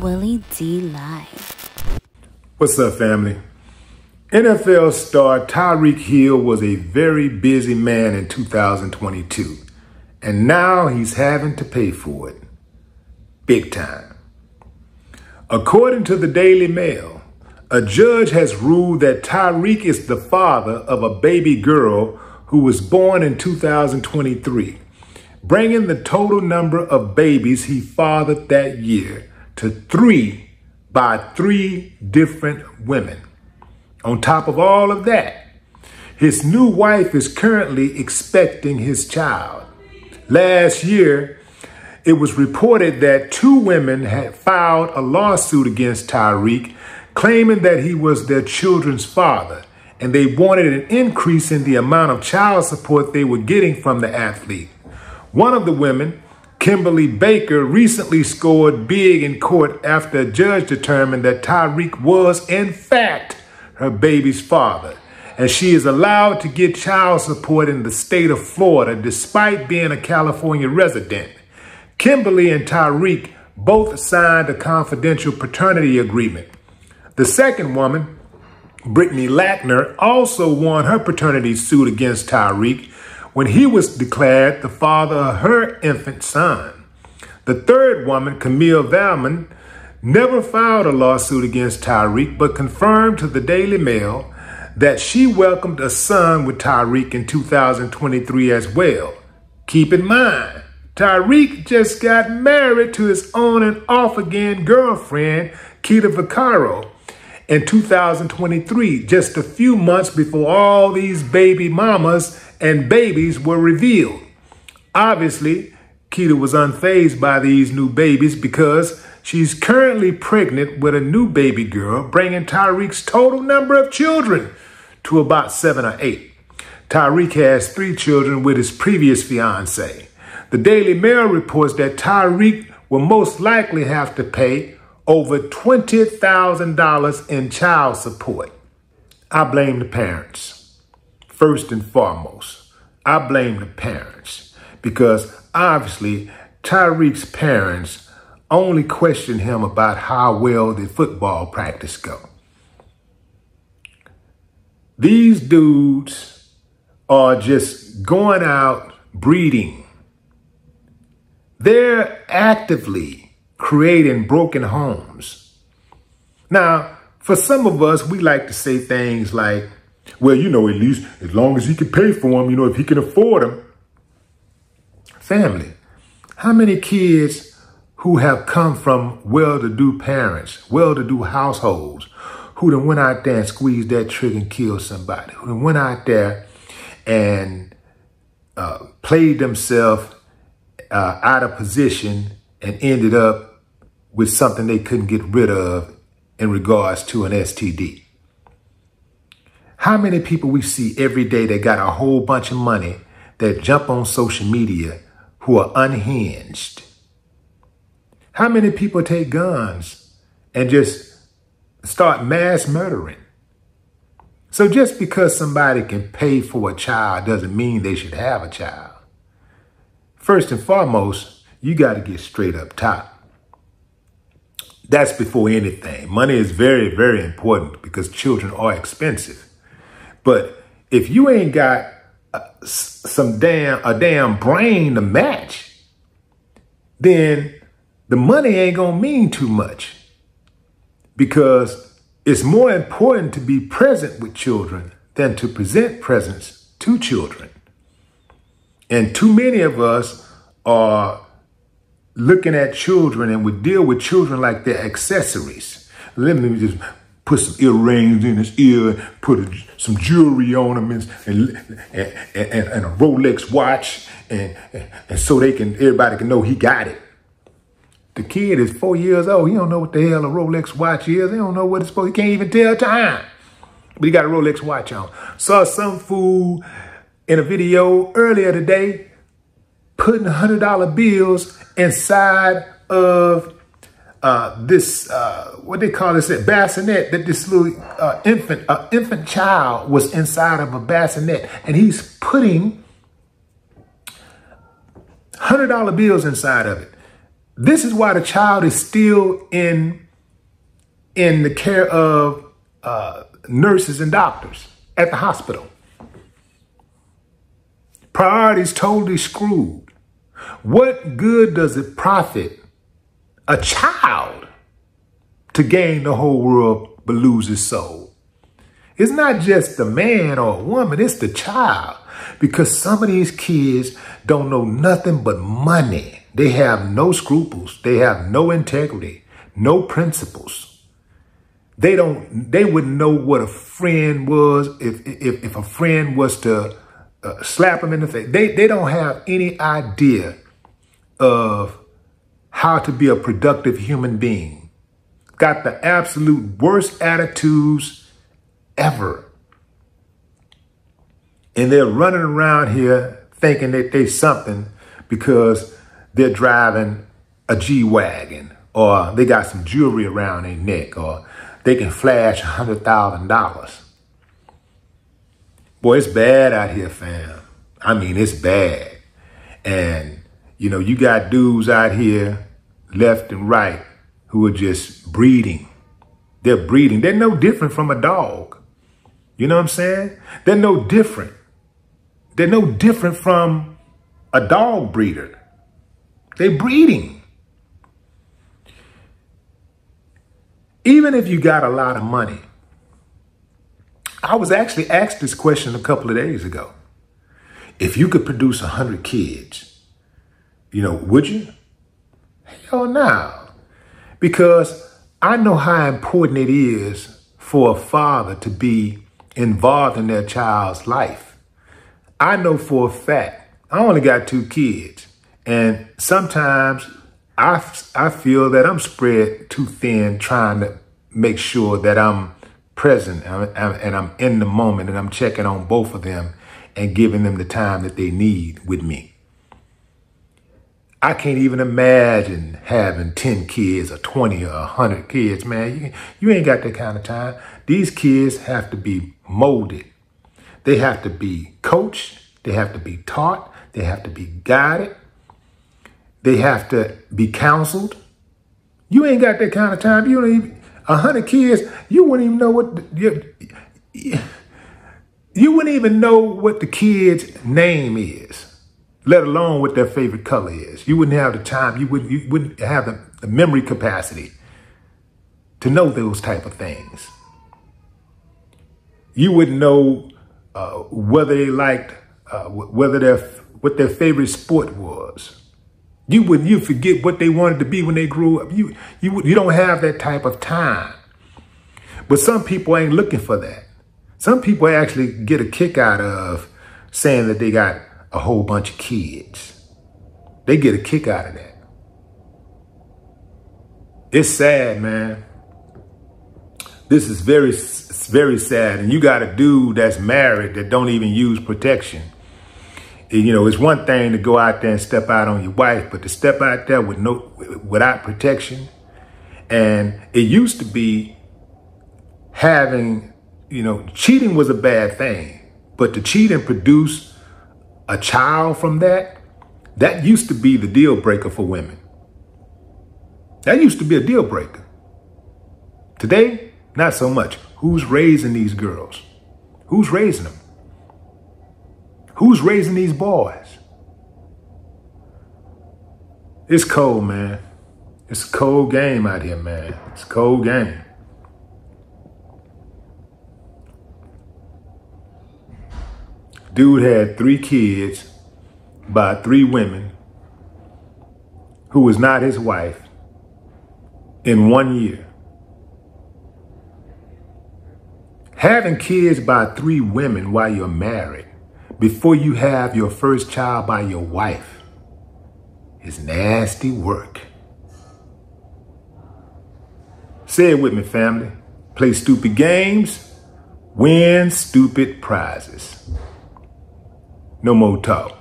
Willie D Live. What's up, family? NFL star Tyreek Hill was a very busy man in 2022, and now he's having to pay for it. Big time. According to the Daily Mail, a judge has ruled that Tyreek is the father of a baby girl who was born in 2023, bringing the total number of babies he fathered that year to 3 by 3 different women. On top of all of that, his new wife is currently expecting his child. Last year, it was reported that 2 women had filed a lawsuit against Tyreek, claiming that he was their children's father, and they wanted an increase in the amount of child support they were getting from the athlete. One of the women, Kimberly Baker, recently scored big in court after a judge determined that Tyreek was, in fact, her baby's father, and she is allowed to get child support in the state of Florida despite being a California resident. Kimberly and Tyreek both signed a confidential paternity agreement. The second woman, Brittany Lackner, also won her paternity suit against Tyreek when he was declared the father of her infant son. The third woman, Camille Valmon, never filed a lawsuit against Tyreek, but confirmed to the Daily Mail that she welcomed a son with Tyreek in 2023 as well. Keep in mind, Tyreek just got married to his on and off again girlfriend, Keita Vaccaro, in 2023, just a few months before all these baby mamas and babies were revealed. Obviously, Keita was unfazed by these new babies because she's currently pregnant with a new baby girl, bringing Tyreek's total number of children to about 7 or 8. Tyreek has 3 children with his previous fiancée. The Daily Mail reports that Tyreek will most likely have to pay over $20,000 in child support. I blame the parents. First and foremost, I blame the parents because obviously Tyreek's parents only question him about how well the football practice go. These dudes are just going out breeding. They're actively creating broken homes. Now, for some of us, we like to say things like, well, at least as long as he can pay for them, if he can afford them. Family, how many kids who have come from well-to-do parents, well-to-do households, who done went out there and squeezed that trigger and killed somebody, who done went out there and played themselves out of position and ended up with something they couldn't get rid of in regards to an STD? How many people we see every day that got a whole bunch of money that jump on social media who are unhinged? How many people take guns and just start mass murdering? So just because somebody can pay for a child doesn't mean they should have a child. First and foremost, you got to get straight up top. That's before anything. Money is very, very important because children are expensive. But if you ain't got a damn brain to match, then the money ain't gonna mean too much, because it's more important to be present with children than to present presents to children. And too many of us are looking at children and would deal with children like they're accessories. Let me just put some earrings in his ear, put some jewelry on him, and a Rolex watch, and so everybody can know he got it. The kid is 4 years old. He don't know what the hell a Rolex watch is. He don't know what it's for. He can't even tell time. But he got a Rolex watch on. Saw some fool in a video earlier today putting $100 bills inside of this, what they call this, a bassinet, that this little infant child was inside of a bassinet, and he's putting $100 bills inside of it. This is why the child is still in the care of nurses and doctors at the hospital. Priorities totally screwed. What good does it profit a child to gain the whole world but lose his soul? It's not just the man or a woman, it's the child. Because some of these kids don't know nothing but money. They have no scruples. They have no integrity, no principles. They wouldn't know what a friend was if a friend was to slap them in the face. They don't have any idea of how to be a productive human being. Got the absolute worst attitudes ever. And they're running around here thinking that they something because they're driving a G-Wagon, or they got some jewelry around their neck, or they can flash $100,000. Boy, it's bad out here, fam. I mean, it's bad. And, you know, you got dudes out here, left and right, who are just breeding. They're breeding. They're no different from a dog. You know what I'm saying? They're no different. They're no different from a dog breeder. They're breeding. Even if you got a lot of money. I was actually asked this question a couple of days ago. If you could produce 100 kids, you know, would you? Hell no. Because I know how important it is for a father to be involved in their child's life. I know for a fact, I only got 2 kids. And sometimes I feel that I'm spread too thin trying to make sure that I'm present and I'm in the moment and I'm checking on both of them and giving them the time that they need with me. I can't even imagine having 10 kids or 20 or 100 kids, man. You ain't got that kind of time. These kids have to be molded. They have to be coached. They have to be taught. They have to be guided. They have to be counseled. You ain't got that kind of time. You don't even, 100 kids, you wouldn't even know you wouldn't even know what the kid's name is, let alone what their favorite color is. You wouldn't have the time. You wouldn't have the memory capacity to know those type of things. You wouldn't know whether they liked, what their favorite sport was. You forget what they wanted to be when they grew up. You don't have that type of time. But some people ain't looking for that. Some people actually get a kick out of saying that they got a whole bunch of kids. They get a kick out of that. It's sad, man. This is very, very sad. And you got a dude that's married that don't even use protection. You know, it's one thing to go out there and step out on your wife, but to step out there without protection. And it used to be having, you know, cheating was a bad thing, but to cheat and produce a child from that used to be the deal breaker for women. That used to be a deal breaker. Today, not so much. Who's raising these girls? Who's raising them? Who's raising these boys? It's cold, man. It's a cold game out here, man. It's a cold game. Dude had 3 kids by 3 women who was not his wife in 1 year. Having kids by 3 women while you're married before you have your first child by your wife is nasty work. Say it with me, family. Play stupid games, win stupid prizes. No more talk.